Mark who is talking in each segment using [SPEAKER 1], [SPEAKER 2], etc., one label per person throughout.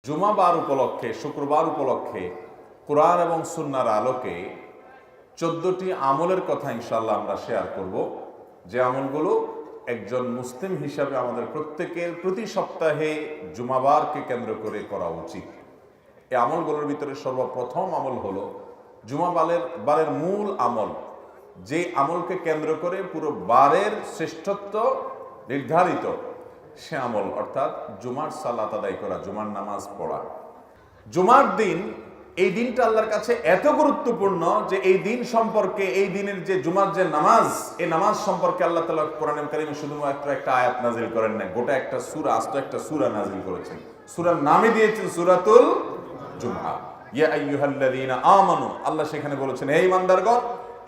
[SPEAKER 1] জুমাবার উপলক্ষে, শুক্রবার উপলক্ষে কোরআন এবং সুন্নাহর আলোকে 14টি আমলের কথা ইনশাআল্লাহ আমরা শেয়ার করব, যে আমলগুলো একজন মুসলিম হিসাবে আমাদের প্রত্যেকের প্রতি সপ্তাহে জুমাবারকে কেন্দ্র করে করা উচিত। এই আমলগুলোর ভিতরে সর্বপ্রথম আমল হলো জুমাবারের মূল আমল, যে আমলকে কেন্দ্র করে পুরো বারের শ্রেষ্ঠত্ব নির্ধারিত, সে আমল অর্থাৎ জুমার সালাত আদায় করা, জুমার নামাজ পড়া। জুমার দিন, এই দিনটা আল্লাহর কাছে এত গুরুত্বপূর্ণ যে এই দিন সম্পর্কে, এই দিনের যে জুমার যে নামাজ, এই নামাজ সম্পর্কে আল্লাহ তাআলা কোরআনে কারিমে শুধুমাত্র একটা আয়াত নাজিল করেন না, গোটা একটা সূরা, আস্ত একটা সূরা নাজিল করেছেন। সূরার নামই দিয়েছেন সূরাতুল জুমআ। ইয়া আইয়ুহাল্লাযীনা আমানু, আল্লাহ সেখানে বলেছেন, হে ঈমানদারগণ,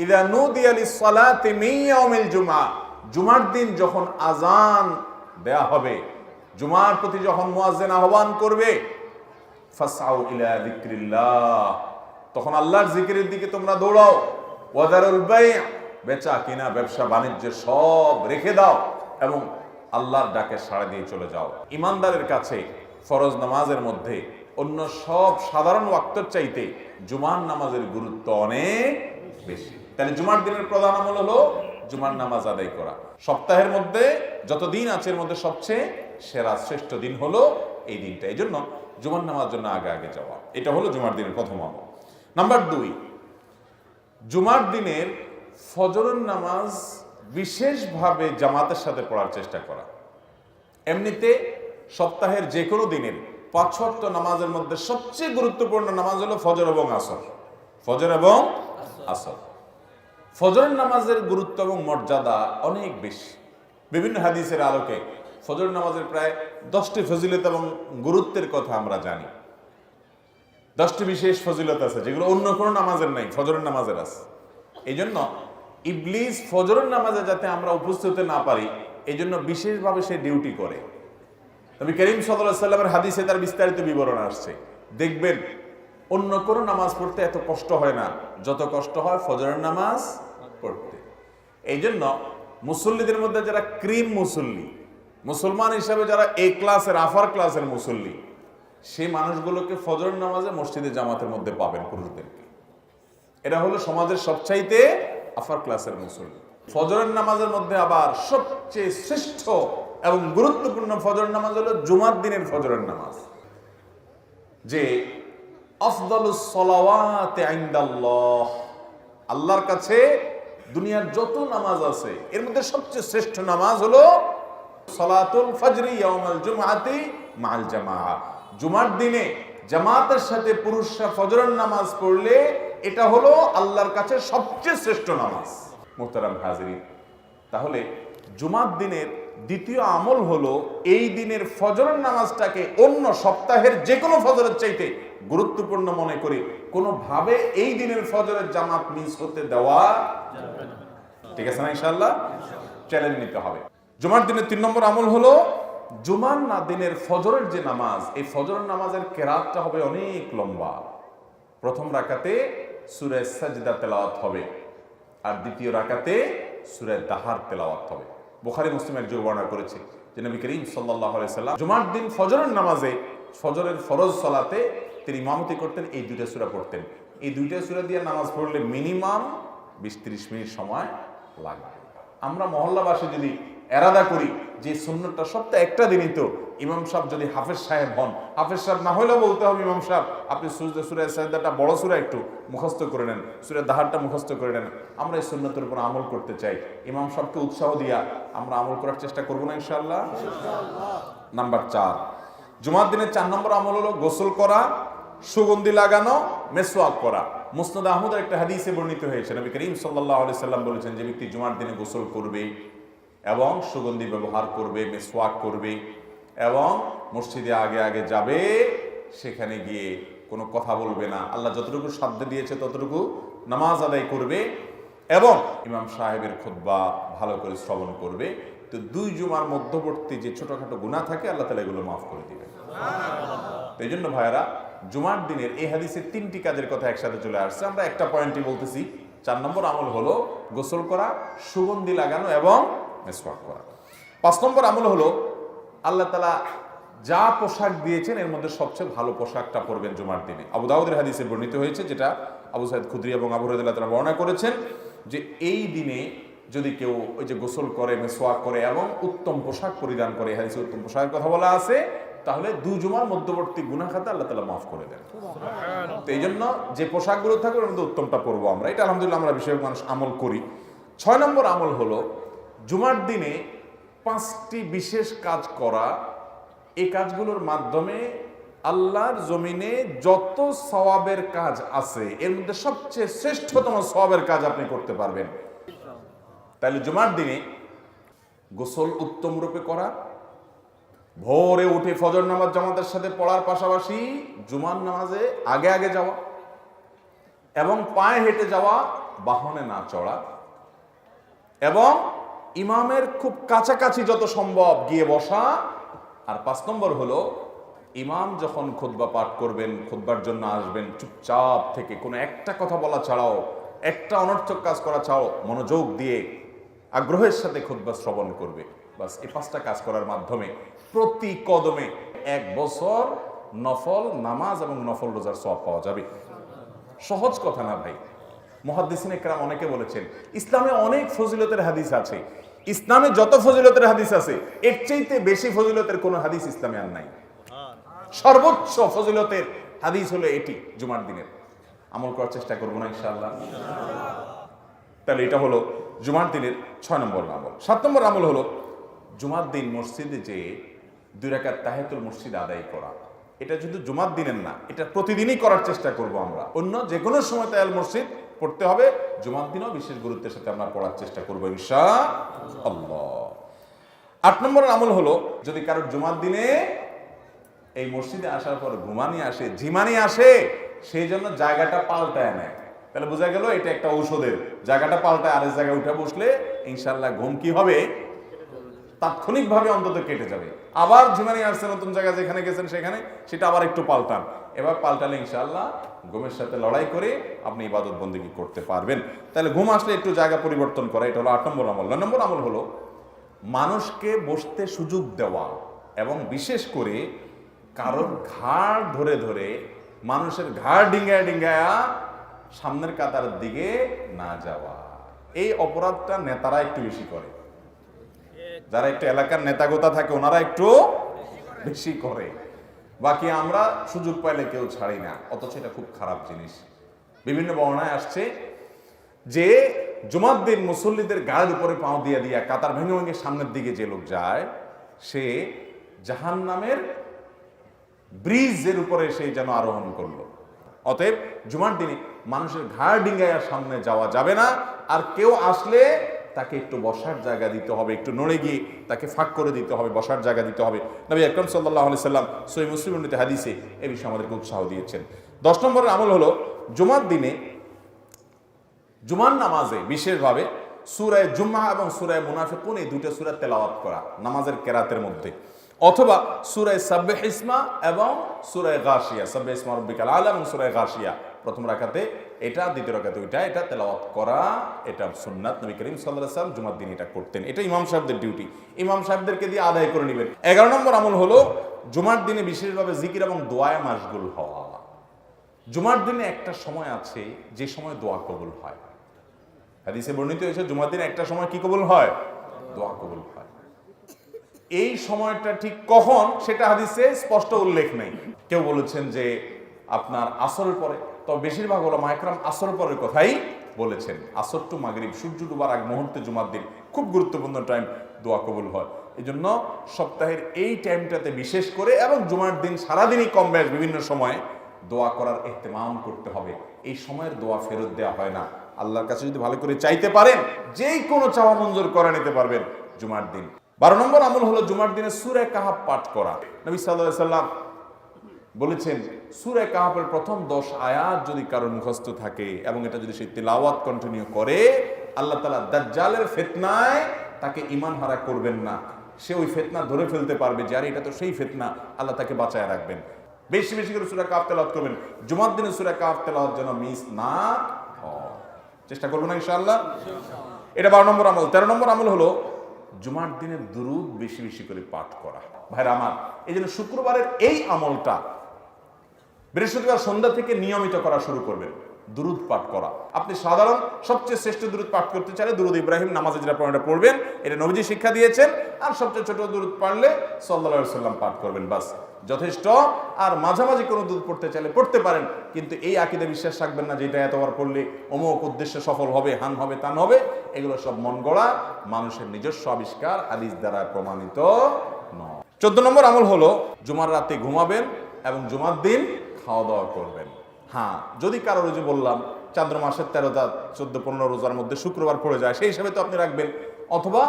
[SPEAKER 1] ইযা নুদিয়া লিস-সালাতি মিন ইয়াউমিল জুমআ, জুমার দিন যখন আযান দেয়া হবে, জুমার প্রতি যখন মুয়াজ্জিন আহ্বান করবে, ফাসআউ ইলা যিকরিল্লাহ, তখন আল্লাহর জিকিরের দিকে তোমরা দৌড়াও। ওয়াদারুল বাই', বেচা কিনা, ব্যবসা বাণিজ্য সব রেখে দাও এবং আল্লাহর ডাকে সাড়া দিয়ে চলে যাও। ইমানদারের কাছে ফরজ নামাজের মধ্যে অন্য সব সাধারণ ওয়াক্তের চাইতে জুমার নামাজের গুরুত্ব অনেক বেশি। তাহলে জুমার দিনের প্রধান আমল হলো জুমার নামাজ আদায় করা। সপ্তাহের মধ্যে যত দিন আছে এর মধ্যে সবচেয়ে সেরা শ্রেষ্ঠ দিন হলো এই দিনটা। এই জন্য জুমার নামাজ জন্য আগে আগে যাওয়া, এটা হলো জুমার দিনের প্রথম আমল। নাম্বার 2, জুমার দিনের ফজরের নামাজ বিশেষভাবে জামাতের সাথে পড়ার চেষ্টা করা। এমনিতে সপ্তাহের যে কোনো দিনের 5 ওয়াক্ত নামাজের মধ্যে সবচেয়ে গুরুত্বপূর্ণ নামাজ হলো ফজর এবং আসর। ফজর এবং আসর। ফজরের নামাজের গুরুত্ব এবং মর্যাদা অনেক বেশি। বিভিন্ন হাদিসের আলোকে ফজর নামাজের প্রায় 10টি ফজিলত এবং গুরুত্বের কথা আমরা জানি। 10টি বিশেষ ফজিলত আছে যেগুলো অন্য কোনো নামাজের নাই, ফজরের নামাজের আছে। এই জন্য ইবলিস ফজরের নামাজে যাতে আমরা উপস্থিত হতে না পারি, এই জন্য বিশেষভাবে সে ডিউটি করে। নবী করিম সাল্লাল্লাহু আলাইহি ওয়াসাল্লামের হাদিসে তার বিস্তারিত বিবরণ আসছে। দেখবেন অন্য কোনো নামাজ পড়তে এত কষ্ট হয় না যত কষ্ট হয় ফজরের নামাজ পড়তে। এই জন্য মুসল্লিদের মধ্যে যারা ক্রিম মুসল্লি, মুসলমান হিসাবে যারা এ ক্লাসের, আফার ক্লাসের মুসল্লি, সেই মানুষগুলোকে ফজরের নামাজে মসজিদে জামাতের মধ্যে পাবেন, পুরুষদেরকে। এরা হলো সমাজের সবচাইতে আফার ক্লাসের মুসল্লি। ফজরের নামাজের মধ্যে আবার সবচেয়ে শ্রেষ্ঠ এবং গুরুত্বপূর্ণ ফজরের নামাজ হলো জুমার দিনের ফজরের নামাজ, যে আফদালুস সালাওয়াতি ইনদাল্লাহ, আল্লাহর কাছে দুনিয়ার যত নামাজ আছে এর মধ্যে সবচেয়ে শ্রেষ্ঠ নামাজ হলো সালাতুল ফজরি ইয়াউমাল জুমআতি মাআল জামাআ। জুমার দিনে জামাতের সাথে পুরুষরা ফজরের নামাজ পড়লে এটা হলো আল্লাহর কাছে সবচেয়ে শ্রেষ্ঠ নামাজ। মুহতারাম হাজিরিন, তাহলে জুমার দিনের দ্বিতীয় আমল হলো এই দিনের ফজরের নামাজটাকে অন্য সপ্তাহের যে কোনো ফজরের চাইতে গুরুত্বপূর্ণ মনে করে কোনোভাবে এই দিনের ফজরের জামাত মিস হতে দেওয়া যাবে না। ঠিক আছে না? ইনশাআল্লাহ চ্যালেঞ্জ নিতে হবে। জুমার দিনের 3 নম্বর আমল হলো জুমার দিনের ফজরের যে নামাজ, এই ফজরের নামাজের কেরাতটা হবে অনেক লম্বা। প্রথম রাকাতে সূরা সাজদা তেলাওয়াত হবে আর দ্বিতীয় রাকাতে সূরা দাহার তেলাওয়াত হবে। বুখারী মুসলিমের যে বর্ণনা করেছে যে নবী করিম সাল্লাল্লাহু আলাইহি সাল্লাম জুমার দিন ফজরের নামাজে, ফজরের ফরজ সালাতে তিনি ইমামতি করতেন, এই 2টা সূরা পড়তেন। এই 2টা সূরা দিয়ে নামাজ পড়লে মিনিমাম 20-30 মিনিট সময় লাগবে। আমরা মহল্লাবাসী যদি এরাদা করি যে সুন্নতটা সপ্তাহে একটা দিনই তো, ইমাম সাহেব যদি হাফেজ সাহেব হন, হাফেজ সাহেব না হলেও বলতে হবে ইমাম সাহেব আপনি সূরা সাজদাটা বড় সূরা একটু মুখস্থ করে নেন, সূরা দাহারটা মুখস্থ করে নেন। আমরা এই সুন্নতের উপর আমল করতে চাই, ইমাম সাহেবকে উৎসাহ দিয়া আমরা আমল করার চেষ্টা করবো না ইনশাআল্লাহ। নাম্বার 4, জুমার দিনের 4 নম্বর আমল হলো গোসল করা, সুগন্ধি লাগানো, মেসওয়াক করা। মুসনাদ আহমদের একটা হাদিসে বর্ণিত হয়েছে, নবী করিম সাল্লাল্লাহু আলাইহি সাল্লাম বলেছেন, যে ব্যক্তি জুমার দিনে গোসল করবে এবং সুগন্ধি ব্যবহার করবে, মেসওয়াক করবে এবং মসজিদে আগে আগে যাবে, সেখানে গিয়ে কোনো কথা বলবে না, আল্লাহ যতটুকু সাধ্য দিয়েছে ততটুকু নামাজ আদায় করবে এবং ইমাম সাহেবের খুতবা ভালো করে শ্রবণ করবে, তো 2 জুমার মধ্যবর্তী যে ছোটখাটো গুনাহ থাকে আল্লাহ তাআলা এগুলো মাফ করে দিবেন। এই জন্য ভাইয়ারা, জুমার দিনের এই হাদিসে 3টি কাজের কথা একসাথে চলে আসছে। আমরা একটা পয়েন্টই বলতেছি। 4 নম্বর আমল হলো গোসল করা, সুগন্ধি লাগানো এবং মেসওয়াক করা। 5 নম্বর আমল হলো আল্লাহ তাআলা যা পোশাক দিয়েছেন এর মধ্যে সবচেয়ে ভালো পোশাকটা পরবেন জুমার দিনে। আবু দাউদের হাদিসে বর্ণিত হয়েছে, যেটা আবু সাঈদ খুদরি এবং আবু হুরায়রা রাদিয়াল্লাহু আনহু বর্ণনা করেছেন, যে এই দিনে যদি কেউ ওই যে গোসল করে, মেসওয়াক করে এবং উত্তম পোশাক পরিধান করে, হাদিসে উত্তম পোশাকের কথা বলা আছে, তাহলে দুই জুমার মধ্যবর্তী গুনাহ খাতা আল্লাহ তাআলা মাফ করে দেন। তো এই জন্য যে পোশাকগুলো থাকবে ওর মধ্যে উত্তমটা পরবো আমরা। এটা আলহামদুলিল্লাহ আমরা বেশিরভাগ মানুষ আমল করি। 6 নম্বর আমল হলো জুমার দিনে 5টি বিশেষ কাজ করা। এই কাজগুলোর মাধ্যমে আল্লাহর জমিনে যত সওয়াবের কাজ আছে এর মধ্যে সবচেয়ে শ্রেষ্ঠতম সওয়াবের কাজ আপনি করতে পারবেন। তাহলে জুমার দিনে গোসল উত্তম রূপে করা, ভোরে উঠে ফজর নামাজ জামাতের সাথে পড়ার পাশাপাশি জুমার নামাজে আগে আগে যাওয়া এবং পায়ে হেঁটে যাওয়া, বাহনে না চড়া, এবং ইমামের খুব কাছাকাছি যত সম্ভব গিয়ে বসা। আর 5 নম্বর হলো ইমাম যখন খুতবা পাঠ করবেন, খুতবার জন্য আসবেন, চুপচাপ থেকে কোনো একটা কথা বলা ছাড়াও, একটা অনর্থক কাজ করা ছাড়াও মনোযোগ দিয়ে আগ্রহের সাথে খুতবা শ্রবণ করবে। বাস এই 5টা কাজ করার মাধ্যমে প্রতি কদমে 1 বছর নফল নামাজ এবং নফল রোজার সওয়াব পাওয়া যাবে। সহজ কথা না ভাই। মুহাদ্দিসিনে কেরাম অনেকে বলেছেন ইসলামে অনেক ফজিলতের হাদিস আছে, ইসলামে যত ফজিলতের হাদিস আছে এর চাইতে বেশি ফজিলতের কোন হাদিস ইসলামে আর নাই। সর্বোচ্চ ফজিলতের হাদিস হলো এটি জুমার দিনের। আমল করার চেষ্টা করবো না ইনশাআল্লাহ? তাহলে এটা হলো জুমার দিনের 6 নম্বর আমল। 7 নম্বর আমল হলো জুমার দিন মসজিদে যে 2 রাকাত তাহিয়াতুল মসজিদ আদায় করা। এটা শুধু জুমার দিনের না, এটা প্রতিদিনই করার চেষ্টা করব আমরা। অন্য যে কোনো সময় তাহিয়াতুল মসজিদ পড়তে হবে, জুমার দিনও বিশেষ গুরুত্বের সাথে আমরা পড়ার চেষ্টা করবো ইনশাআল্লাহ। 8 নম্বর আমল হলো যদি কারোর জুমার দিনে এই মসজিদে আসার পর ঘুমানি আসে, ঝিমানি আসে, সেই জন্য জায়গাটা পাল্টায় নেয়, তাহলে বোঝা গেল এটা একটা ঔষধের। জায়গাটা পাল্টায় আরেক জায়গায় উঠে বসলে ইনশাআল্লাহ ঘুম কি হবে, তাৎক্ষণিকভাবে অন্তত কেটে যাবে। আবার ঝিমানি আসছে নতুন জায়গা, যেখানে গেছেন সেখানে, সেটা আবার একটু পাল্টান। এবার পাল্টালে ইনশাআল্লাহ ঘুমের সাথে লড়াই করে আপনি ইবাদত বন্দেগী করতে পারবেন। তাহলে ঘুম আসলে একটু জায়গা পরিবর্তন করা, এটা হলো 8 নম্বর আমল। 9 নম্বর আমল হলো মানুষকে বসতে সুযোগ দেওয়া এবং বিশেষ করে কারোর ঘাড় ধরে ধরে মানুষের ঘাড় ডিঙ্গায়া ডিঙ্গায়া সামনের কাতারের দিকে না যাওয়া। এই অপরাধটা নেতারা একটু বেশি করে, যারা একটু এলাকার নেতাগোতা থাকে ওনারা একটু বেশি করে, বাকি আমরা সুযোগ পাইলে কেউ ছাড়ি না। অথচ এটা খুব খারাপ জিনিস। বিভিন্ন বর্ণনায় আসছে যে জুমার দিন মুসল্লিদের গায়ের উপরে পাও দিয়ে দিয়া কাতার ভেঙে ভেঙে সামনের দিকে যে লোক যায়, সে জাহান্নামের ব্রিজের উপরে সেই যেন আরোহণ করলো। অতএব জুমার দিনে মানুষের ঘাড় ডিঙ্গায়া সামনে যাওয়া যাবে না। আর কেউ আসলে তাকে একটু বসার জায়গা দিতে হবে, একটু নড়ে গিয়ে তাকে ফাঁক করে দিতে হবে, বসার জায়গা দিতে হবে। নবী আকরাম সাল্লাল্লাহু আলাইহি সাল্লাম সহিহ মুসলিম উল্লেখিত হাদিসে এই বিষয়ে আমাদেরকে উৎসাহ দিয়েছেন। 10 নম্বরের আমল হলো জুমার দিনে জুমার নামাজে বিশেষভাবে সূরা জুমআ এবং সূরা মুনাফিকুন এই দুটো সূরা তেলাওয়াত করা নামাজের কেরাতের মধ্যে, অথবা সূরা সাব্বিহ ইসমা এবং সূরা গাশিয়া, সাব্বিহ ইসমা রাব্বিকাল আলা এবং সূরা গাশিয়া প্রথম রাকাতে এটা, দ্বিতীয় রাকাতে ওইটা, এটা তেলাওয়াত করা। এটা সুন্নাত, নবী করিম সাল্লাল্লাহু আলাইহি ওয়াসাল্লাম জুমার দিন এটা করতেন। এটা ইমাম সাহেবদের ডিউটি, ইমাম সাহেবদেরকে দিয়ে আদায় করে নেবেন। 11 নম্বর আমল হলো জুমার দিনে বিশেষভাবে জিকির এবং দোয়ায় মাশগুল হওয়া। জুমার দিনে একটা সময় আছে যে সময় দোয়া কবুল হয়। হাদিসে বর্ণিত হয়েছে জুমার দিনে একটা সময় কি কবুল হয়, দোয়া কবুল হয়। এই সময়টা ঠিক কখন সেটা হাদিসে স্পষ্ট উল্লেখ নেই। কেউ বলেছেন যে আপনার আসরের পরে, তবে বেশিরভাগ ওলামা ইকরাম আসরের পরের কথাই বলেছেন। আসর টু মাগরিব, সূর্য ডুবার আগ মুহূর্তে জুমার দিন খুব গুরুত্বপূর্ণ টাইম, দোয়া কবুল হয়। এই জন্য সপ্তাহের এই টাইমটাতে বিশেষ করে এবং জুমার দিন সারাদিনই কম বেশ বিভিন্ন সময়ে দোয়া করার ইহতিমাম করতে হবে। এই সময়ের দোয়া ফেরত দেওয়া হয় না। আল্লাহর কাছে যদি ভালো করে চাইতে পারেন যেই কোনো চাওয়া মঞ্জুর করে নিতে পারবেন জুমার দিন। 12 নম্বর আমল হলো জুমার দিনে সূরা কাহাফ পাঠ করা। নবী সাল্লাল্লাহু আলাইহি সাল্লাম বলেছেন সূরা কাহাফের প্রথম 10 আয়াত যদি কারোর মুখস্থ থাকে এবং এটা যদি সে তিলাওয়াত কন্টিনিউ করে, আল্লাহ তাআলা দাজ্জালের ফিতনায় তাকে ঈমান হারা করবেন না। সে ওই ফিতনা ধরে ফেলতে পারবে যে আরে এটা তো সেই ফিতনা, আল্লাহ তাকে বাঁচায় রাখবেন। বেশি বেশি করে সূরা কাহাফ তেলাওয়াত করবেন। জুমার দিনে সূরা কাহাফ তেলাওয়াত যেন মিস না হয়, চেষ্টা করবেন ইনশাআল্লাহ। এটা 12 নম্বর আমল। 13 নম্বর আমল হলো জুমার দিনে দুরুদ বেশি বেশি করে পাঠ করা। ভাইরা আমার, এই জন্য শুক্রবারের এই আমলটা বৃহস্পতিবার সন্ধ্যা থেকে নিয়মিত করা শুরু করবেন, দুরুদ পাঠ করা। আপনি সাধারণ সবচেয়ে শ্রেষ্ঠ দুরুদ পাঠ করতে চাইলে দুরুদ ইব্রাহিম নামাজে যেটা পড়বেন, এটা নবীজি শিক্ষা দিয়েছেন। আর সবচেয়ে ছোট দুরুদ পারলে সাল্লাল্লাহু আলাইহি সাল্লাম পাঠ করবেন, বাস যথেষ্ট। আর মাঝামাঝি কোনো দুরুদ পড়তে চাইলে পড়তে পারেন, কিন্তু এই আকীদা বিশ্বাস রাখবেন না যে এটা এতবার পড়লে অমুক উদ্দেশ্যে সফল হবে, হান হবে, তান হবে। এগুলো সব মন গড়া, মানুষের নিজস্ব আবিষ্কার, হাদিস দ্বারা প্রমাণিত নয়। 14 নম্বর আমল হলো জুমার রাতে ঘুমাবেন এবং জুমার দিন খাওয়া দাওয়া করবেন। হ্যাঁ, যদি কারোর যে বললাম চান্দ্র মাসের 13টা 14-15 রোজার মধ্যে শুক্রবার পড়ে যায়, সেই হিসাবে তো আপনি রাখবেন। অথবা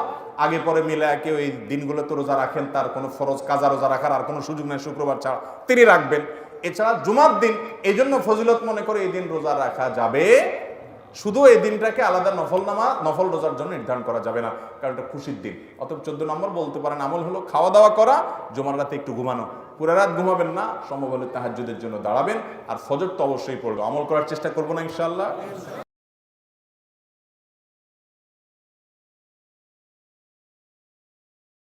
[SPEAKER 1] আগে পরে মিলে কেউ এই দিনগুলোতে রোজা রাখেন, তার কোনো ফরজ কাজা রোজা রাখার আর কোনো সুযোগ নেই শুক্রবার ছাড়া, তিনি রাখবেন। এছাড়া জুমার দিন এই জন্য ফজিলত মনে করে এই দিন রোজা রাখা যাবে, শুধু এই দিনটাকে আলাদা নফল রোজার জন্য নির্ধারণ করা যাবে না, কারণ এটা খুশির দিন। অতএব 14 নম্বর বলতে পারেন আমল হলো খাওয়া দাওয়া করা, জুমার রাতে একটু ঘুমানো। পুরো রাত ঘুমাবেন না, সম্ভব হলে তাহাজ্জুদের জন্য দাঁড়াবেন, আর ফজর তো অবশ্যই পড়বো। আমল করার চেষ্টা করবো না ইনশাআল্লাহ।